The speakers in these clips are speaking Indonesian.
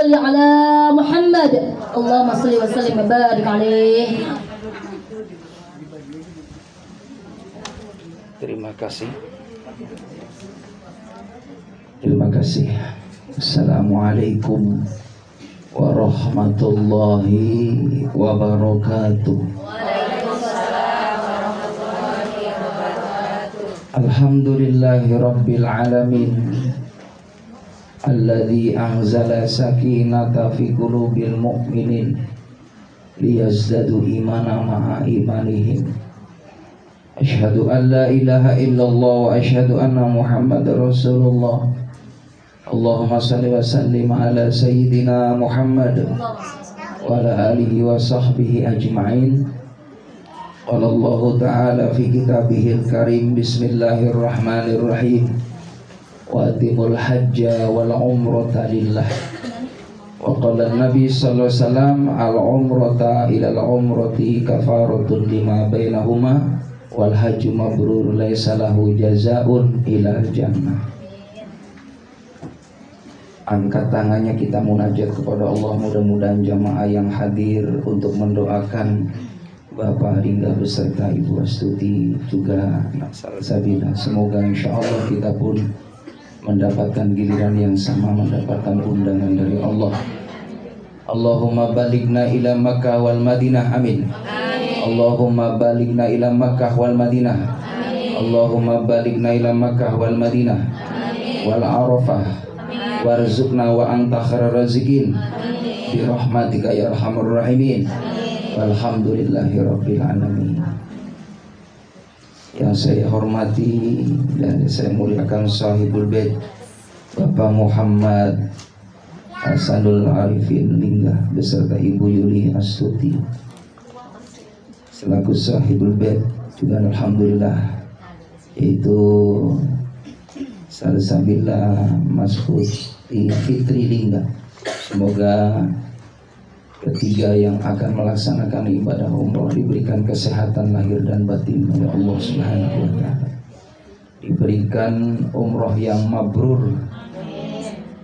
sholli ala Muhammad. Allahumma sholli wa sallim wa barik alaihi. Terima kasih. Terima kasih. Assalamualaikum warahmatullahi wabarakatuh. Alhamdulillahi rabbil alamin, alladzi anzala sakinata fi qulubil mu'minin liyazdadu imana ma'a imanihim. Asyhadu an la ilaha illallah wa asyhadu anna Muhammadar Rasulullah. Allahumma salli wa sallim ala sayyidina Muhammad wa ala alihi wa sahbihi ajma'in. Qala Allah ta'ala fi kitabihil karim, bismillahirrahmanirrahim, wa atimul hajja wal umrata lillah. Wa qala Nabi sallallahu alaihi wasallam, al umrata ila al umrati kafaratun lima bainahuma wal hajju mabrur laisa lahu jazaa'un ilal jannah. Angkat tangannya, kita munajat kepada Allah. Mudah-mudahan jamaah yang hadir untuk mendoakan Bapak Ringga beserta Ibu Astuti juga Nak Salsabila, semoga insya Allah kita pun mendapatkan giliran yang sama, mendapatkan undangan dari Allah. Allahumma balighna ila Makkah wal Madinah, amin. Allahumma balighna ila Makkah wal Madinah. Allahumma balighna ila Makkah wal Madinah wal Arafah, warzuqna wa anta khairur raziqin bi rahmatika ya arhamar rahimin. Walhamdulillahi rabbil alamin. Yang saya hormati dan saya muliakan sahibul bait Bapak Muhammad Hasanul Arifin Lingga beserta Ibu Yuli Astuti selaku sahibul bait, juga alhamdulillah yaitu Salsabila Mas Fitri Lingga. Semoga ketiga yang akan melaksanakan ibadah umroh diberikan kesehatan lahir dan batin oleh Allah Subhanahu wa taala. Diberikan umroh yang mabrur,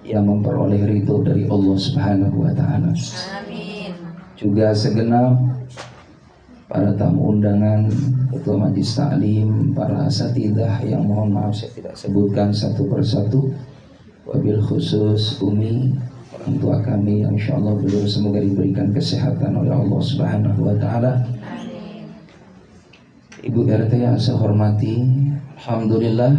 yang memperoleh ridho dari Allah Subhanahu wa taala. Amin. Juga segenap para tamu undangan, ketua majelis taklim, para asatidzah yang mohon maaf saya tidak sebutkan satu persatu, wabil khusus Umi, orang tua kami yang insyaallah beliau semoga diberikan kesehatan oleh Allah Subhanahu wa taala. Ibu RT yang saya hormati, alhamdulillah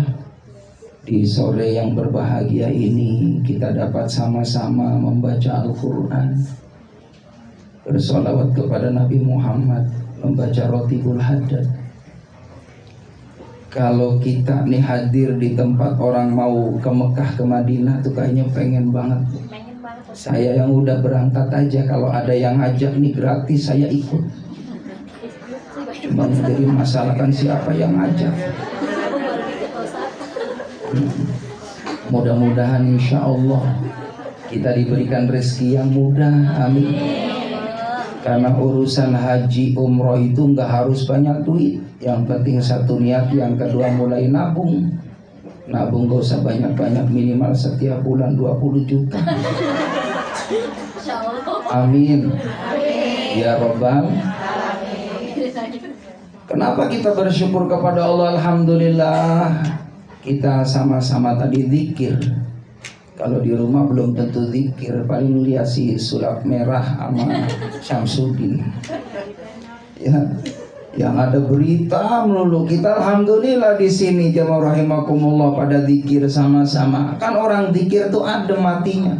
di sore yang berbahagia ini kita dapat sama-sama membaca Al-Qur'an, bersolawat kepada Nabi Muhammad, membaca Rotibul Haddad. Kalau kita nih hadir di tempat orang mau ke Mekah, ke Madinah tuh kayaknya pengen banget. Saya yang udah berangkat aja, kalau ada yang ajak nih gratis saya ikut. Cuma jadi masalah kan siapa yang ajak. Mudah-mudahan insya Allah kita diberikan rezeki yang mudah, amin. Karena urusan haji umroh itu nggak harus banyak duit, yang penting satu niat, yang kedua mulai nabung. Nabung gak usah banyak-banyak, minimal setiap bulan 20 juta. Amin. Ya Rabbal. Kenapa kita bersyukur kepada Allah? Alhamdulillah kita sama-sama tadi zikir. Kalau di rumah belum tentu zikir, paling lihat si sulap merah sama Syamsuddin. Ya, yang ada berita melulu. Kita alhamdulillah di sini jamaah rahimakumullah pada zikir sama-sama. Kan orang zikir tuh adem matinya.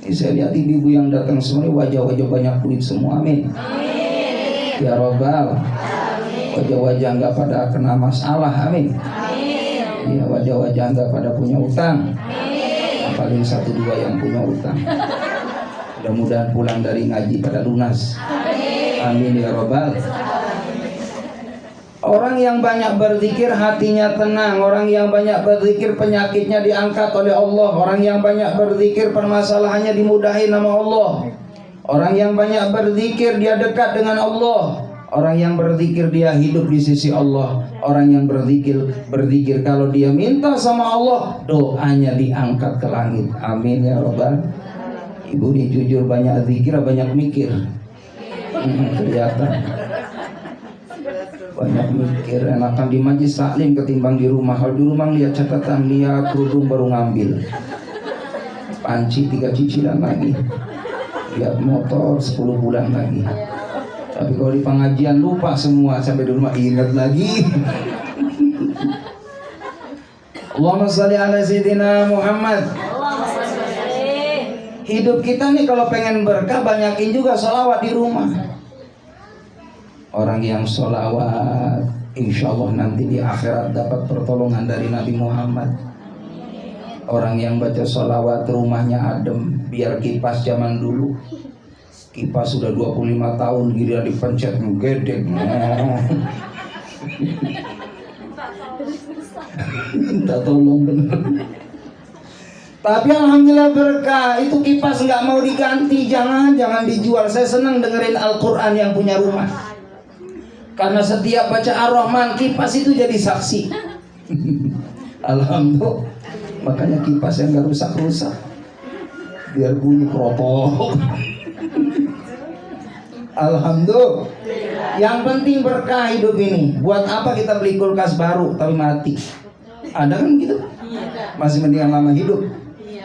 Ini saya lihat ibu yang datang semua wajah-wajah banyak kulit semua, amin. Amin. Ya Rabbal. Wajah-wajah enggak pada kena masalah, amin. Amin. Ya, wajah-wajah enggak pada punya utang. Paling 1-2 yang punya utang. Mudah-mudahan pulang dari ngaji pada lunas. Amin ya Rabbal. Orang yang banyak berzikir hatinya tenang. Orang yang banyak berzikir penyakitnya diangkat oleh Allah. Orang yang banyak berzikir permasalahannya dimudahin nama Allah. Orang yang banyak berzikir dia dekat dengan Allah. Orang yang berzikir dia hidup di sisi Allah. Orang yang berzikir kalau dia minta sama Allah, doanya diangkat ke langit. Amin ya Rabbal. Ibu ini jujur banyak zikir, banyak mikir. Kelihatan banyak mikir, enakan di majlis taklim ketimbang di rumah. Kalau di rumah lihat catatan, lihat kerudung baru ngambil, panci 3 cicilan lagi, lihat motor 10 bulan lagi. Tapi kalau di pengajian lupa semua, sampai di rumah ingat lagi. Allahumma sholli ala sayyidina Muhammad. Hidup kita nih kalau pengen berkah, banyakin juga sholawat di rumah. Orang yang sholawat, insya Allah nanti di akhirat dapat pertolongan dari Nabi Muhammad. Orang yang baca sholawat rumahnya adem, biar kipas zaman dulu. Kipas sudah 25 tahun giliran dipencet ngedek. Minta tolong bener. Tapi alhamdulillah berkah, itu kipas nggak mau diganti, jangan dijual. Saya senang dengerin Al-Quran yang punya rumah, karena setiap baca Ar-Rahman kipas itu jadi saksi. Alhamdulillah, makanya kipas yang nggak rusak-rusak, biar bunyi keropok. Alhamdulillah. Yang penting berkah hidup ini. Buat apa kita beli kulkas baru tapi mati? Ada kan gitu? Masih mendingan lama hidup.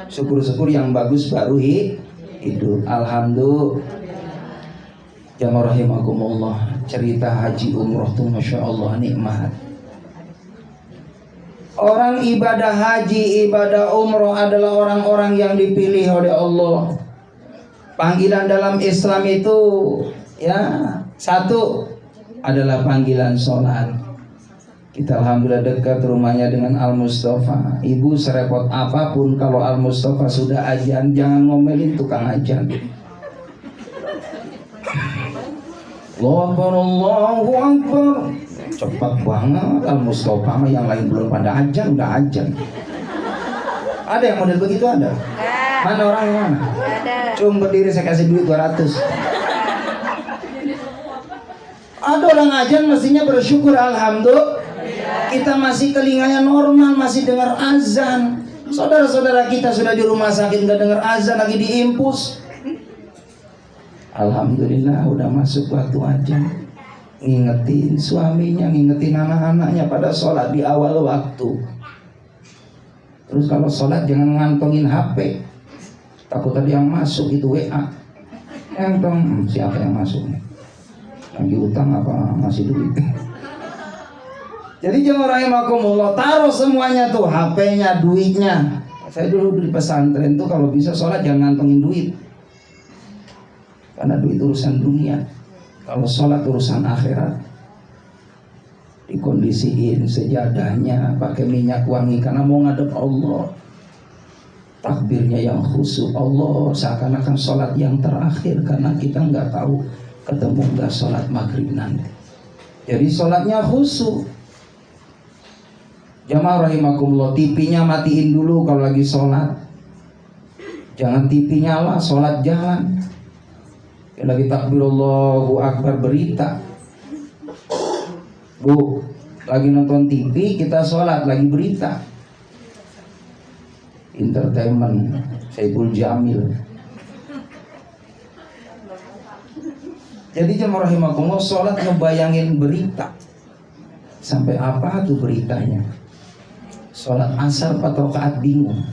Syukur-syukur yang bagus baru hidup. Alhamdulillah. Jamaah rahimakumullah. Cerita haji umroh tuh masya Allah nikmat. Orang ibadah haji, ibadah umroh adalah orang-orang yang dipilih oleh Allah. Panggilan dalam Islam itu ya, satu adalah panggilan sholat. Kita alhamdulillah dekat rumahnya dengan Al-Mustafa. Ibu serepot apapun kalau Al-Mustafa sudah azan, jangan ngomelin tukang azan. Allahu Akbar, Allahu Akbar. Cepat banget Al-Mustafa, yang lain belum pada azan udah azan. Ada yang model begitu ada? Mana orangnya mana? Ada. Cuma berdiri saya kasih duit 200. Ada orang azan mestinya bersyukur, alhamdulillah. Kita masih telinganya normal, masih dengar azan. Saudara-saudara kita sudah di rumah sakit nggak dengar azan, lagi diimpus. Alhamdulillah udah masuk waktu azan. Ngingetin suaminya, ngingetin anak-anaknya pada sholat di awal waktu. Terus kalau sholat jangan ngantongin HP. Takut tadi yang masuk itu WA. Entong siapa yang masuk? Lagi utang apa masih duit? Jadi jemaah rahimakumullah, taruh semuanya tuh, HP-nya, duitnya. Saya dulu di pesantren tuh kalau bisa sholat jangan ngantongin duit, karena duit urusan dunia. Kalau sholat urusan akhirat. Dikondisiin sejadahnya, pakai minyak wangi karena mau ngadep Allah. Takbirnya yang khusyuk, Allah seakan-akan sholat yang terakhir, karena kita nggak tahu ketemu nggak sholat maghrib nanti. Jadi sholatnya khusyuk. Jamaah rahimakumullah, TV-nya matiin dulu kalau lagi sholat. Jangan TV nyala, sholat jalan. Lagi takbir Allahu Akbar berita. Bu, lagi nonton TV, kita sholat lagi berita. Entertainment, Saiful Jamil. Jadi jemaah rahimakumullah, sholat ngebayangin berita. Sampai apa tuh beritanya? Sholat asar 4 rakaat bingung.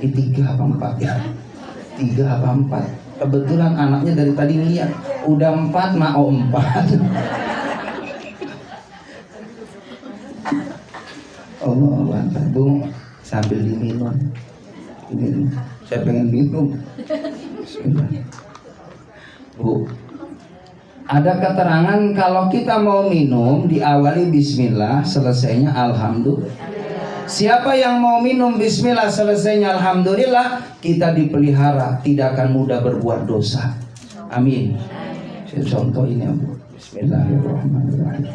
Ini 3 apa 4 ya? 3 apa 4? Kebetulan anaknya dari tadi lihat udah 4 mau 4. Allah Akbar. Bu, sambil diminum. Ini saya pengen minum. Bismillah. Bu, ada keterangan kalau kita mau minum diawali bismillah, selesainya alhamdulillah. Siapa yang mau minum bismillah, selesainya alhamdulillah, kita dipelihara, tidak akan mudah berbuat dosa. Amin. Saya contoh ini, Bu. Bismillahirrahmanirrahim.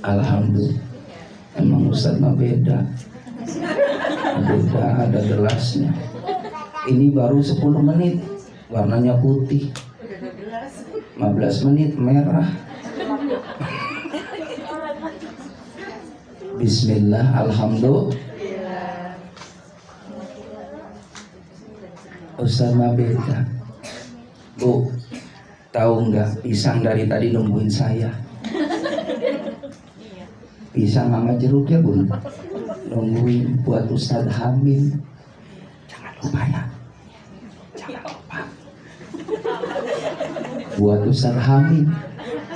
Alhamdulillah. Emang Ustaz mah beda. Beda, ada gelasnya. Ini baru 10 menit, warnanya putih. 15 menit merah. Bismillah, alhamdulillah. Ustaz Mabeta, Bu, tahu nggak pisang dari tadi nungguin saya? Pisang sama jeruk ya Bun, nungguin buat Ustaz Hamid. Jangan lupa ya, jangan lupa. Buat Ustaz Hamid,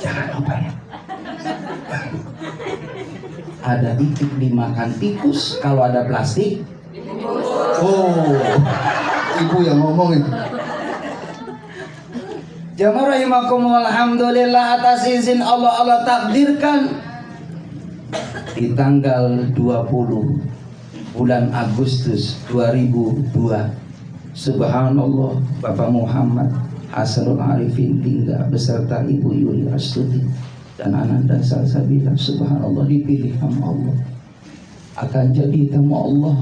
jangan lupa ya. Ada itik dimakan tikus, kalau ada plastik. Oh, ibu yang ngomong itu. Jamaah rahimakumullah, alhamdulillah atas izin Allah takdirkan di tanggal 20 bulan Agustus 2002, subhanallah, Bapak Muhammad Hasanul Arifin Tingga beserta Ibu Yuli Astuti dan Ananda Salsabila, subhanallah, dipilih sama Allah akan jadi tamu Allah,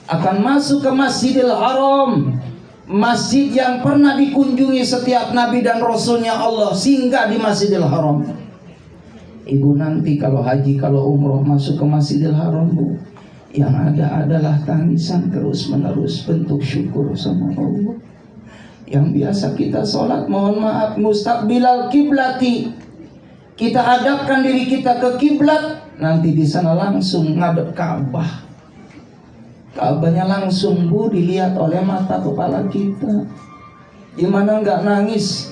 akan masuk ke Masjidil Haram, masjid yang pernah dikunjungi setiap Nabi dan Rasulnya Allah, singgah di Masjidil Haram. Ibu nanti kalau haji, kalau umroh masuk ke Masjidil Haram, Bu, yang ada adalah tangisan terus menerus, bentuk syukur sama Allah. Yang biasa kita sholat, mohon maaf, mustaqbilal kiblati, kita hadapkan diri kita ke kiblat, nanti di sana langsung ngadep Ka'bah. Ka'bahnya langsung, Bu, dilihat oleh mata kepala kita. Gimana nggak nangis?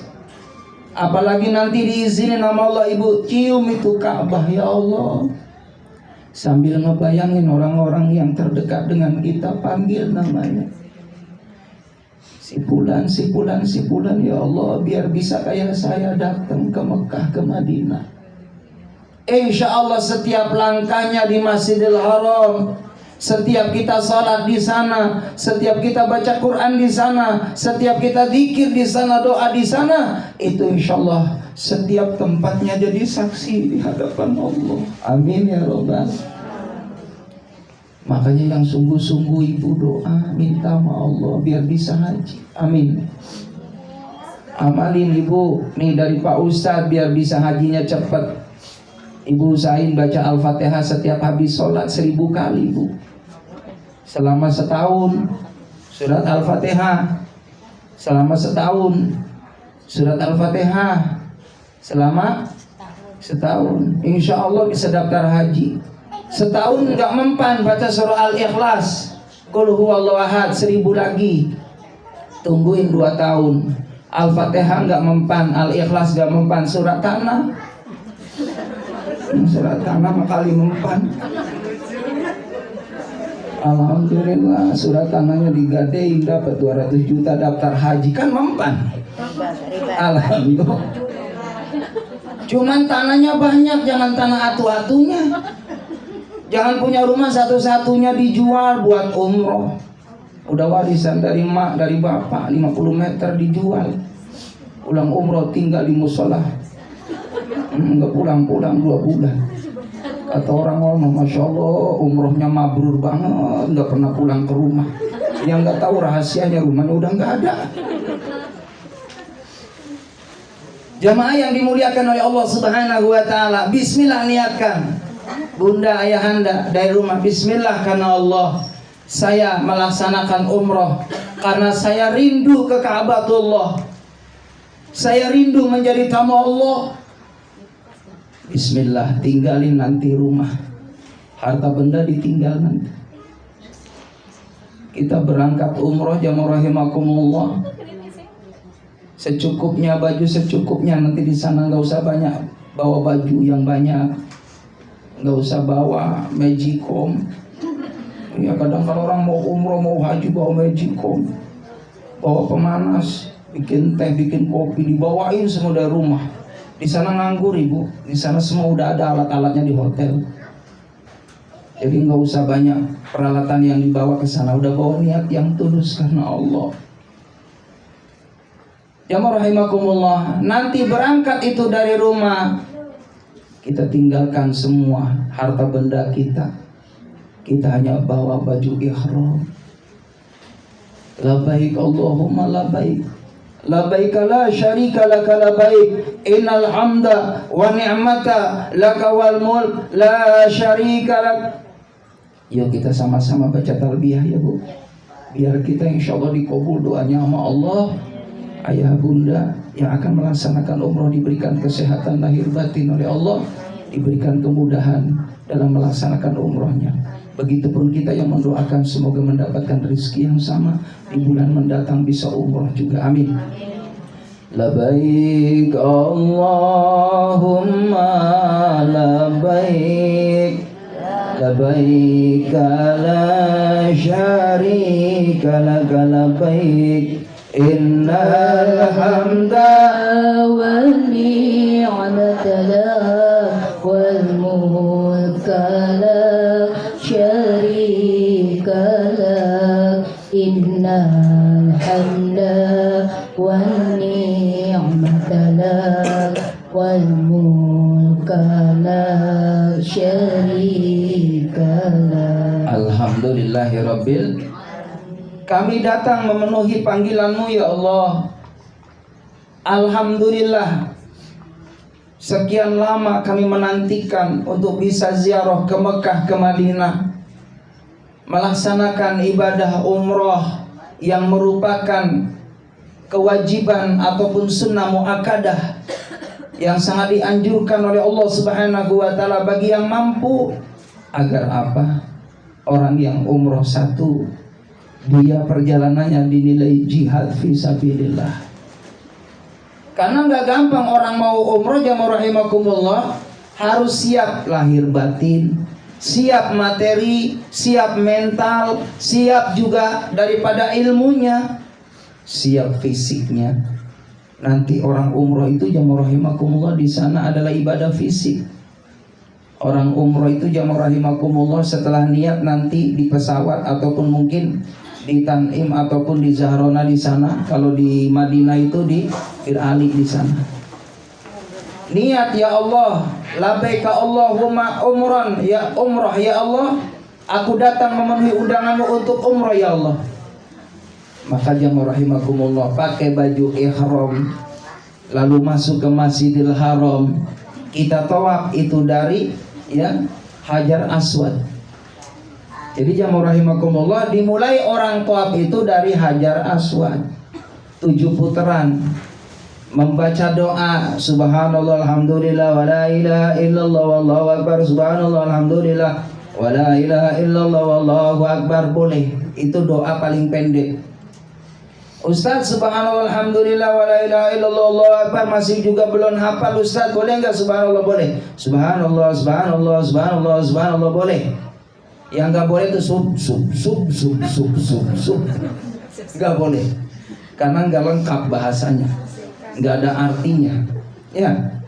Apalagi nanti diizinin sama Allah, Ibu cium itu Ka'bah, ya Allah. Sambil ngebayangin orang-orang yang terdekat dengan kita, panggil namanya. Si fulan, si fulan, si fulan, ya Allah, biar bisa kayak saya datang ke Mekah, ke Madinah. Insya Allah setiap langkahnya di Masjidil Haram, setiap kita salat di sana, setiap kita baca Quran di sana, setiap kita zikir di sana, doa di sana, itu insyaallah setiap tempatnya jadi saksi di hadapan Allah. Amin ya Rabbal. Makanya yang sungguh-sungguh Ibu doa, minta sama Allah biar bisa haji. Amin. Amalin Ibu nih dari Pak Ustadz biar bisa hajinya cepat. Ibu usahain baca Al-Fatihah setiap habis sholat 1000 kali, Bu. Selama setahun surat Al-Fatihah, selama setahun surat Al-Fatihah, selama setahun, insya Allah bisa daftar haji. Setahun nggak mempan baca surah Al-Ikhlas, Qul huwallahu ahad 1000 lagi, tungguin 2 tahun. Al-Fatihah nggak mempan, Al-Ikhlas nggak mempan, surat tanah kali mempan. Alhamdulillah surat tanahnya digadein dapat 200 juta daftar haji, kan mempan. Alhamdulillah. Cuman tanahnya banyak, jangan tanah atu-atunya. Jangan punya rumah satu-satunya dijual buat umroh. Udah warisan dari mak, dari bapak, 50 meter dijual. Pulang umroh tinggal di musola. Enggak pulang-pulang 2 bulan. Kata orang-orang, Masya Allah umrohnya mabrur banget, enggak pernah pulang ke rumah. Yang enggak tahu rahasianya rumahnya udah enggak ada. Jamaah yang dimuliakan oleh Allah Subhanahu wa taala, bismillah niatkan. Bunda, ayahanda dari rumah, bismillah karena Allah saya melaksanakan umroh, karena saya rindu ke Ka'batullah, saya rindu menjadi tamu Allah. Bismillah, tinggalin nanti rumah, harta benda ditinggal nanti. Kita berangkat umroh, jamaah rahimakumullah, secukupnya, baju secukupnya. Nanti di sana nggak usah banyak bawa baju yang banyak, nggak usah bawa magicom. Ya kadang kalau orang mau umroh mau haji bawa magicom, bawa pemanas, bikin teh, bikin kopi, dibawain semua dari rumah. Di sana nganggur Ibu, di sana semua udah ada alat-alatnya di hotel. Jadi nggak usah banyak peralatan yang dibawa ke sana, udah bawa niat yang tulus karena Allah. Jamaah rahimakumullah, nanti berangkat itu dari rumah, kita tinggalkan semua harta benda kita. Kita hanya bawa baju ihram. Labbaik Allahumma labbaik, labbaik la syarika laka labbaik, innal hamda wa ni'mata laka wal mulk la syarika lak. Yuk kita sama-sama baca talbiyah ya Bu. biar kita insya Allah dikabul doanya sama Allah. Ayah bunda yang akan melaksanakan umroh diberikan kesehatan lahir batin oleh Allah, diberikan kemudahan dalam melaksanakan umrohnya. Begitupun kita yang mendoakan semoga mendapatkan rezeki yang sama di bulan mendatang bisa umroh juga, amin. Labbaik Allahumma labbaik, labbaik la syarika laka labbaik, innal hamda wal ni'mata lak wal mulka la syarika lak, innal hamda wan ni'mata lak wal mulka la syarika lak. Alhamdulillahirabbil. Kami datang memenuhi panggilan-Mu ya Allah. Alhamdulillah, sekian lama kami menantikan untuk bisa ziarah ke Mekah, ke Madinah, melaksanakan ibadah umroh yang merupakan kewajiban ataupun sunnah muakkadah yang sangat dianjurkan oleh Allah Subhanahu wa taala bagi yang mampu. Agar apa? Orang yang umroh satu, dia perjalanannya dinilai jihad fisabilillah. Karena nggak gampang orang mau umroh, jamaah rahimakumullah, harus siap lahir batin, siap materi, siap mental, siap juga daripada ilmunya, siap fisiknya. Nanti orang umroh itu jamaah rahimakumullah di sana adalah ibadah fisik. Orang umroh itu jamaah rahimakumullah setelah niat nanti di pesawat ataupun mungkin di Tanim ataupun di Zahrona di sana. Kalau di Madinah itu di Bir Ali di sana. Niat, ya Allah, labbaika Allahumma umran, ya umrah ya Allah, aku datang memenuhi undanganmu untuk umrah ya Allah. Maka jamaah rahimakumullah pakai baju ihram, lalu masuk ke Masjidil Haram. Kita tawaf itu dari Hajar Aswad. Jadi jamaah rahimakumullah, dimulai orang tawaf itu dari Hajar Aswad, 7 putaran, membaca doa subhanallah alhamdulillah wa la ilaha illallah wallahu akbar, subhanallah alhamdulillah wa la ilaha illallah wallahu akbar. Boleh, itu doa paling pendek. Ustaz, subhanallah alhamdulillah wa la ilaha illallah wallahu akbar masih juga belum hafal Ustaz, boleh enggak subhanallah? Boleh. Subhanallah subhanallah subhanallah subhanallah boleh. Yang enggak boleh itu sub. Enggak boleh. Karena enggak lengkap bahasanya. Enggak ada artinya. Ya.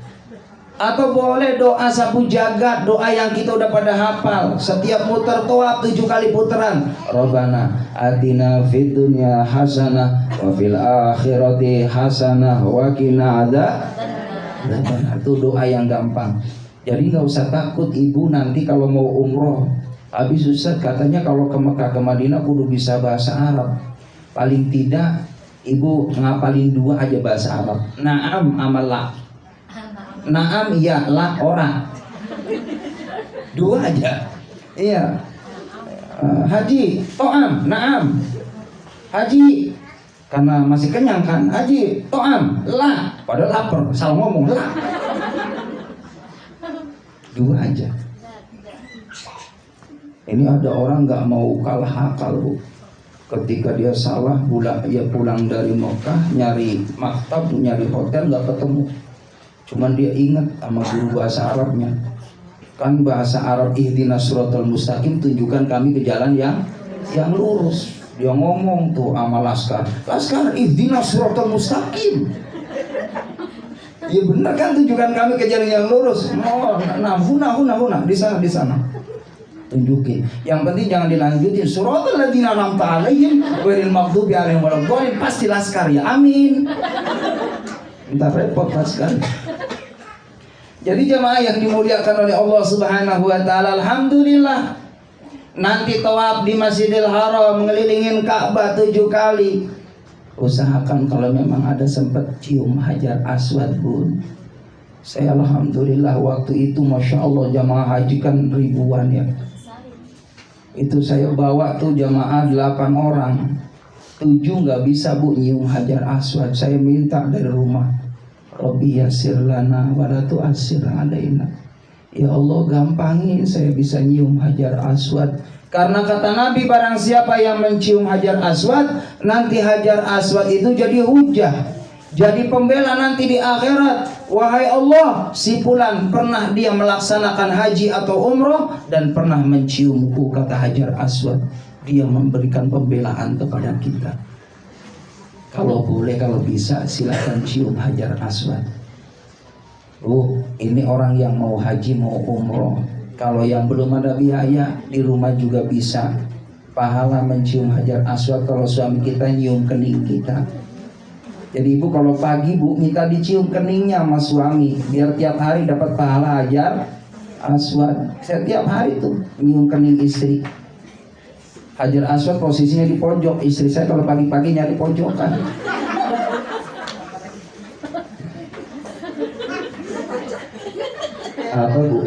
Atau boleh doa sapu jagat, doa yang kita udah pada hafal. Setiap muter tawaf 7 kali putaran. Rabbana atina fid dunya hasanah wa fil akhirati hasanah wa qina adzabannar. Itu doa yang gampang. Jadi nggak usah takut ibu nanti kalau mau umroh. Habis Ustaz katanya kalau ke Mekah ke Madinah kudu bisa bahasa Arab. Paling tidak ibu ngapalin 2 aja bahasa Arab. Naam amallah. Naam ya la ora. 2 aja. Iya. Haji, to'am, naam. Haji, karena masih kenyang kan. Haji, to'am, la. Padahal lapar, salah ngomong, la. 2 aja. Ini ada orang nggak mau kalah akal, Bu. Ketika dia salah, pulang dari Mekah, nyari maktab, nyari hotel nggak ketemu. Cuman dia ingat sama guru bahasa Arabnya. Kan bahasa Arab ihdinas siratal mustaqim, tunjukkan kami ke jalan yang lurus. Dia ngomong tuh sama Laskar ihdinas siratal mustaqim. Ya benar kan, tunjukkan kami ke jalan yang lurus. Oh, nah huna di sana. Tunjukin. Yang penting jangan dilanjutin siratal ladzina an'amta 'alaihim ghairil maghdubi 'alaihim waladdallin. Pasti Laskar ya. Amin. Entar repot Laskar. Jadi jemaah yang dimuliakan oleh Allah Subhanahu wa taala, alhamdulillah nanti tawaf di Masjidil Haram, ngelilingin Ka'bah 7 kali. Usahakan kalau memang ada sempat cium Hajar Aswad, Bun. Saya alhamdulillah waktu itu Masya Allah jamaah haji kan ribuan ya. Itu saya bawa tuh jamaah 8 orang, 7 nggak bisa bu nyium hajar aswad. Saya minta dari rumah, Robbi yasir lana wa la tu'assir alaina. Ya Allah gampangin saya bisa nyium hajar aswad. Karena kata Nabi, barang siapa yang mencium hajar aswad, nanti hajar aswad itu jadi hujah, jadi pembela nanti di akhirat. Wahai Allah, si fulan pernah dia melaksanakan haji atau umroh dan pernah menciumku, kata hajar aswad. Dia memberikan pembelaan kepada kita. Kalau boleh, kalau bisa, silakan cium hajar aswad. Ini orang yang mau haji mau umroh. Kalau yang belum ada biaya, di rumah juga bisa. Pahala mencium hajar aswad kalau suami kita nyium kening kita. Jadi ibu kalau pagi bu minta dicium keningnya sama suami, biar tiap hari dapat pahala hajar aswad. Setiap hari tuh nyium kening istri. Hajar aswad posisinya di pojok. Istri saya kalau pagi-pagi nyari pojokan. Apa bu?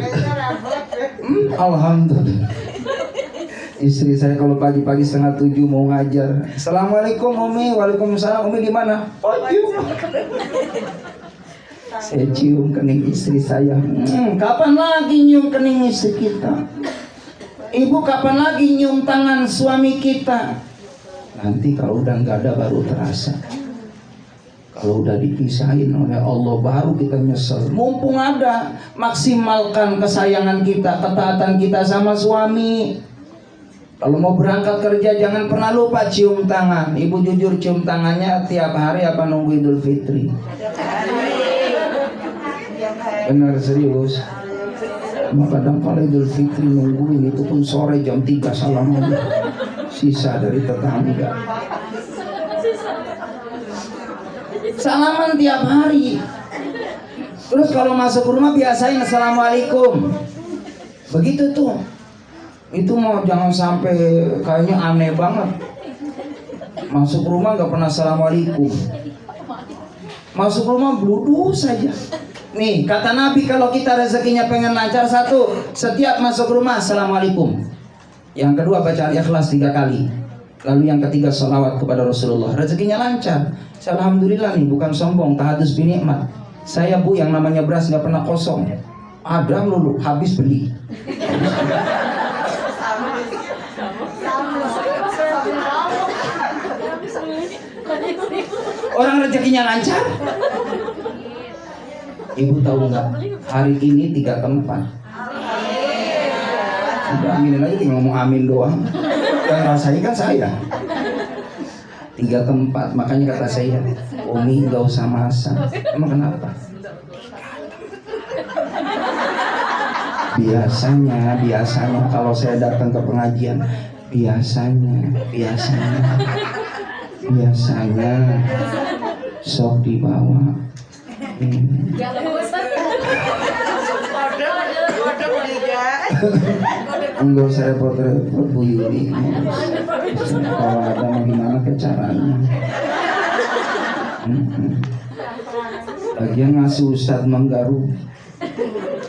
Alhamdulillah. Istri saya kalau pagi-pagi 6:30 mau ngajar, Assalamualaikum Umi. Waalaikumsalam. Umi di mana? Saya cium kening istri saya. Kapan lagi nyium kening istri kita? Ibu kapan lagi nyium tangan suami kita? Nanti kalau udah nggak ada baru terasa. Kalau udah dipisahin oleh Allah baru kita nyesel. Mumpung ada, maksimalkan kesayangan kita, ketaatan kita sama suami. Kalau mau berangkat kerja jangan pernah lupa cium tangan. Ibu jujur cium tangannya tiap hari apa nunggu Idul Fitri? Benar serius. Kadang kalau Idul Fitri nungguin itu pun sore jam 3 salaman. Sisa dari tetangga. Salaman tiap hari. Terus kalau masuk rumah biasain Assalamualaikum. Begitu tuh. Itu mau jangan sampai kayaknya aneh banget. Masuk rumah gak pernah Assalamualaikum. Masuk rumah bludus saja. Nih kata Nabi kalau kita rezekinya pengen lancar, satu, setiap masuk rumah Assalamualaikum. Yang kedua baca Al-Ikhlas 3 kali. Lalu yang ketiga sholawat kepada Rasulullah. Rezekinya lancar. Alhamdulillah nih, bukan sombong, tahadus binikmat. Saya bu yang namanya beras gak pernah kosong. Ada melulu, habis beli. Orang rezekinya lancar. Ibu tahu nggak? Hari ini 3 tempat. Udah aminin aja, tinggal ngomong amin doang. Yang rasain kan saya. 3 tempat. Makanya kata saya, Umi nggak usah masak. Emang kenapa? Biasanya kalau saya datang ke pengajian, biasanya sok dibawa. Enggak usah repot-repot Bu Yuli. Kalau ada mau gimana ke caranya. Lagian ngasih Ustadz menggaru.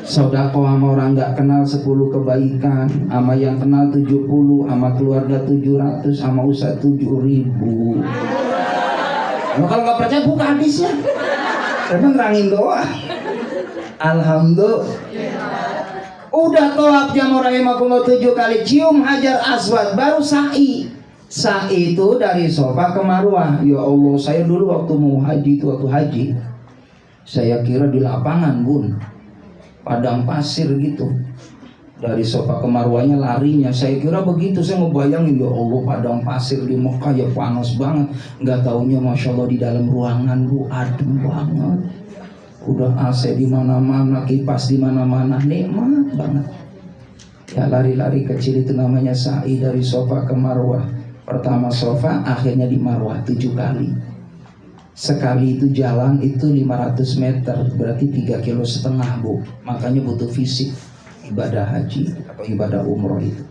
Sodako sama orang gak kenal 10 kebaikan, sama yang kenal 70, sama keluarga 700, sama Ustadz 7.000. Kalau gak percaya buka hadisnya. Saya nerangin doang. Alhamdulillah. Udah tawaf jamu rahimakumullah 7 kali, cium hajar aswad, baru sa'i. Sa'i itu dari Safa ke Marwah. Ya Allah, saya dulu waktu mau haji itu, saya kira di lapangan bun, padang pasir gitu. Dari Safa ke Marwahnya larinya, saya kira begitu. Saya ngebayangin, ya Allah padang pasir di Mekah ya panas banget. Nggak taunya Masya Allah di dalam ruangan bu adem banget. Udah AC di mana-mana, kipas di mana-mana, nikmat banget. Ya lari-lari kecil itu namanya sa'i dari Safa ke Marwah. Pertama Safa, akhirnya di Marwah 7 kali. Sekali itu jalan itu 500 meter, berarti 3,5 kilo bu. Makanya butuh fisik ibadah haji atau ibadah umroh itu.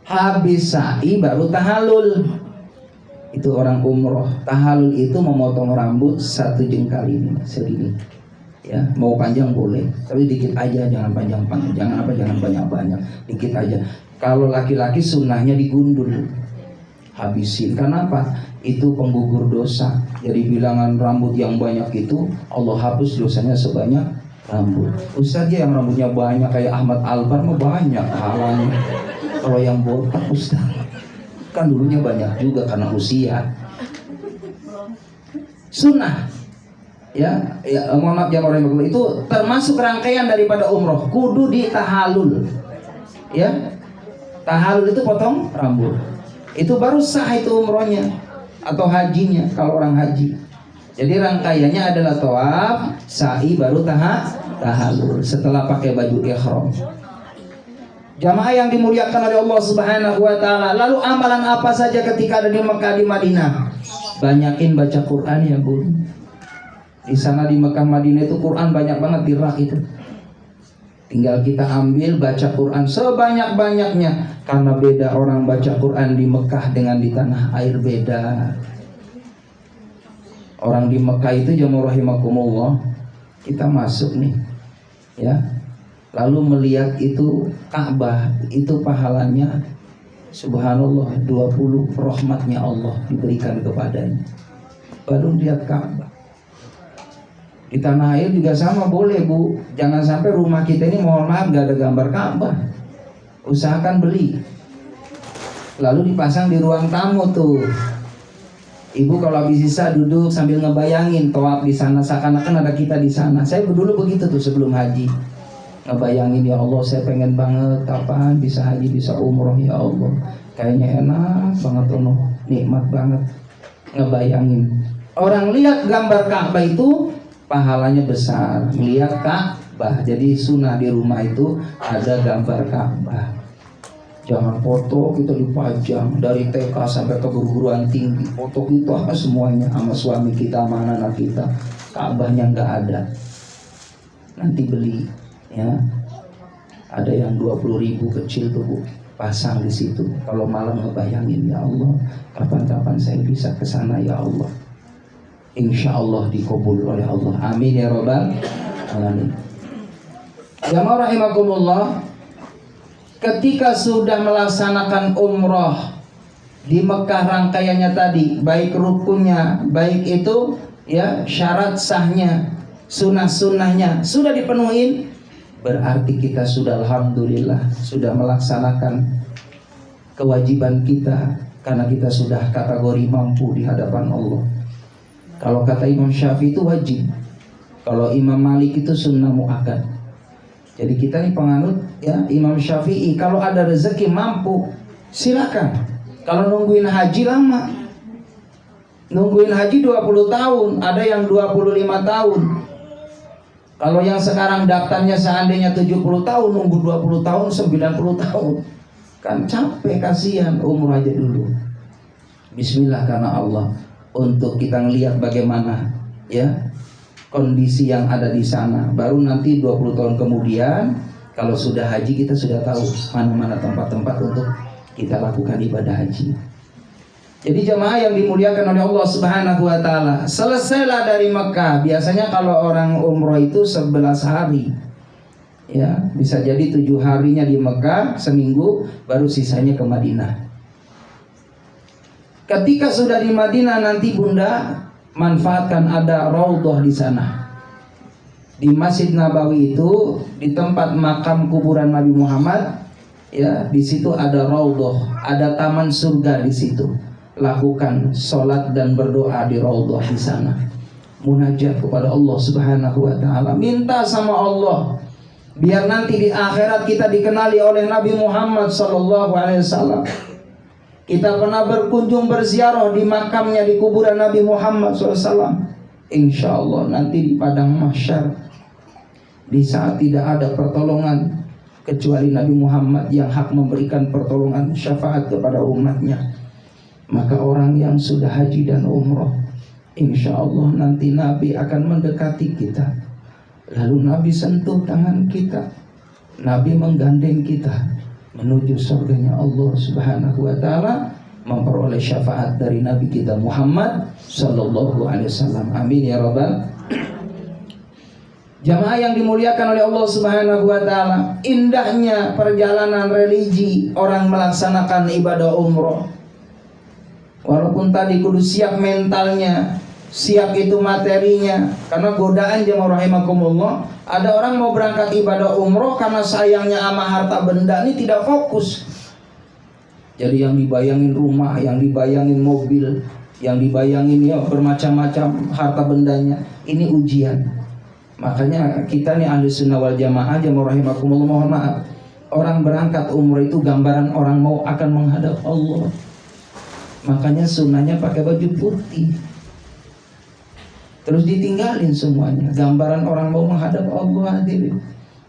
Habis sa'i baru tahallul. Itu orang umroh. Tahallul itu memotong rambut 1 jengkal ini segini. Ya, mau panjang boleh, tapi dikit aja, jangan panjang-panjang, jangan banyak-banyak, dikit aja. Kalau laki-laki sunnahnya digundul, habisin. Kenapa? Itu penggugur dosa. Jadi bilangan rambut yang banyak itu Allah hapus dosanya sebanyak rambut. Ustaz yang rambutnya banyak kayak Ahmad Albar mah banyak halanya. Kalau yang botak Ustaz kan dulunya banyak juga karena usia. Sunnah ya mohon maaf yang orang itu termasuk rangkaian daripada umroh, kudu ditahalul ya. Tahalul itu potong rambut, itu baru sah itu umrohnya atau hajinya kalau orang haji. Jadi rangkaiannya adalah tawaf, sa'i, baru tahalul setelah pakai baju ihram. Jamaah yang dimuliakan oleh Allah Subhanahu wa taala, lalu amalan apa saja ketika ada di Mekah, di Madinah? Banyakin baca Quran ya, Bu. Di sana di Mekah Madinah itu Quran banyak banget di rak itu. Tinggal kita ambil baca Quran sebanyak-banyaknya, karena beda orang baca Quran di Mekah dengan di tanah air, beda. Orang di Mekah itu jamaah rahimakumullah, kita masuk nih ya, lalu melihat itu Ka'bah, itu pahalanya subhanallah 20 rahmatnya Allah diberikan kepadanya. Baru lihat Ka'bah. Di tanah air juga sama, boleh Bu, jangan sampai rumah kita ini mohon maaf gak ada gambar Ka'bah. Usahakan beli, lalu dipasang di ruang tamu tuh. Ibu kalau habis sisa duduk sambil ngebayangin tawaf di sana, seakan-akan ada kita di sana. Saya dulu begitu tuh sebelum haji, ngebayangin ya Allah saya pengen banget kapan bisa haji, bisa umroh ya Allah. Kayaknya enak banget, nikmat banget ngebayangin. Orang lihat gambar Ka'bah itu pahalanya besar, melihat Ka'bah. Jadi sunnah di rumah itu ada gambar Ka'bah. Jangan foto kita dipajang dari TK sampai ke perguruan tinggi, foto kita semuanya sama suami kita, sama anak kita. Ka'bahnya nggak ada, nanti beli ya. Ada yang 20.000 kecil tuh Bu, pasang di situ. Kalau malam ngebayangin ya Allah, kapan-kapan saya bisa ke sana ya Allah. Insya Allah dikabul oleh Allah. Amin ya rabbal alamin. Jamaah rahimakumullah, ketika sudah melaksanakan umroh di Mekah rangkaiannya tadi, baik rukunnya, baik itu ya syarat sahnya, sunnah-sunnahnya sudah dipenuhi, berarti kita sudah alhamdulillah sudah melaksanakan kewajiban kita, karena kita sudah kategori mampu di hadapan Allah. Kalau kata Imam Syafi'i itu wajib, kalau Imam Malik itu sunnah muakkad. Jadi kita ini penganut ya Imam Syafi'i, kalau ada rezeki mampu silakan. Kalau nungguin haji lama, nungguin haji 20 tahun, ada yang 25 tahun. Kalau yang sekarang daftarnya seandainya 70 tahun, nunggu 20 tahun, 90 tahun, kan capek, kasihan, umur aja dulu. Bismillah karena Allah, untuk kita ngelihat bagaimana ya kondisi yang ada di sana. Baru nanti 20 tahun kemudian kalau sudah haji, kita sudah tahu mana-mana tempat-tempat untuk kita lakukan ibadah haji. Jadi jamaah yang dimuliakan oleh Allah Subhanahu wa taala, selesailah dari Mekah. Biasanya kalau orang umroh itu 11 hari. Ya, bisa jadi 7 harinya di Mekah, seminggu, baru sisanya ke Madinah. Ketika sudah di Madinah nanti Bunda manfaatkan ada raudhah di sana. Di Masjid Nabawi itu, di tempat makam kuburan Nabi Muhammad, ya, di situ ada raudhah, ada taman surga di situ. Lakukan sholat dan berdoa di raudhah di sana. Munajat kepada Allah Subhanahu wa taala, minta sama Allah biar nanti di akhirat kita dikenali oleh Nabi Muhammad sallallahu alaihi wasallam. Kita pernah berkunjung berziarah di makamnya, di kuburan Nabi Muhammad SAW. Insya Allah nanti di padang mahsyar, di saat tidak ada pertolongan kecuali Nabi Muhammad yang hak memberikan pertolongan syafaat kepada umatnya, maka orang yang sudah haji dan umroh, insya Allah nanti Nabi akan mendekati kita. Lalu Nabi sentuh tangan kita, Nabi menggandeng kita menuju surganya Allah Subhanahu wa taala, memperoleh syafaat dari Nabi kita Muhammad sallallahu alaihi wasallam. Amin ya rabbal. Jamaah yang dimuliakan oleh Allah Subhanahu wa taala, indahnya perjalanan religi orang melaksanakan ibadah umroh. Walaupun tadi kudu siap mentalnya, siap itu materinya, karena godaan jamaah rahimakumullah. Ada orang mau berangkat ibadah umroh karena sayangnya sama harta benda ini tidak fokus. Jadi yang dibayangin rumah, yang dibayangin mobil, yang dibayangin ya bermacam-macam harta bendanya. Ini ujian. Makanya kita nih ahli sunnah wal jamaah jamaah rahimakumullah, mohon maaf, orang berangkat umroh itu gambaran orang mau akan menghadap Allah. Makanya sunnahnya pakai baju putih, terus ditinggalin semuanya, gambaran orang mau menghadap Allah hadirin.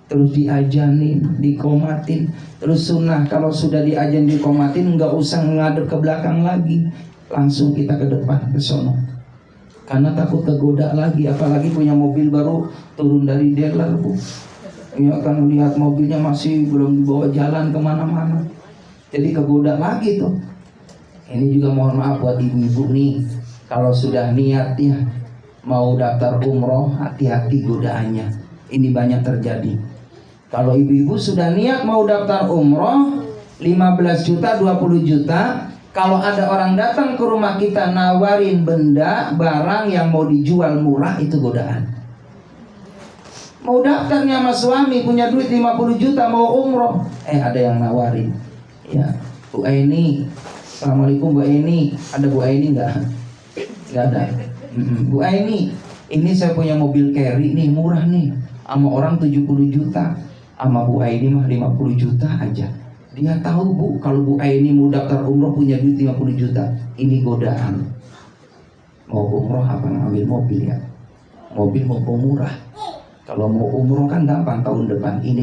Terus diajanin, dikomatin. Terus sunnah kalau sudah diajan dikomatin nggak usah ngadep ke belakang lagi, langsung kita ke depan ke sono. Karena takut kegoda lagi, apalagi punya mobil baru turun dari dealer, Bu. Ya kan lihat mobilnya masih belum dibawa jalan kemana-mana, jadi kegoda lagi tuh. Ini juga mohon maaf buat ibu-ibu nih, kalau sudah niat ya mau daftar umroh, hati-hati godaannya. Ini banyak terjadi. Kalau ibu-ibu sudah niat mau daftar umroh 15 juta, 20 juta, kalau ada orang datang ke rumah kita nawarin benda, barang yang mau dijual murah, itu godaan. Mau daftarnya sama suami, punya duit 50 juta mau umroh, ada yang nawarin. Ya, Bu Aini, assalamualaikum Bu Aini, ada Bu Aini enggak? Enggak ada. Bu Aini, ini saya punya mobil carry nih, murah nih, sama orang 70 juta, sama Bu Aini mah 50 juta aja. Dia tahu Bu, kalau Bu Aini mau daftar umroh punya duit 50 juta. Ini godaan. Mau umroh apa ngambil mobil ya? Mobil mau murah. Kalau mau umroh kan gampang tahun depan. Ini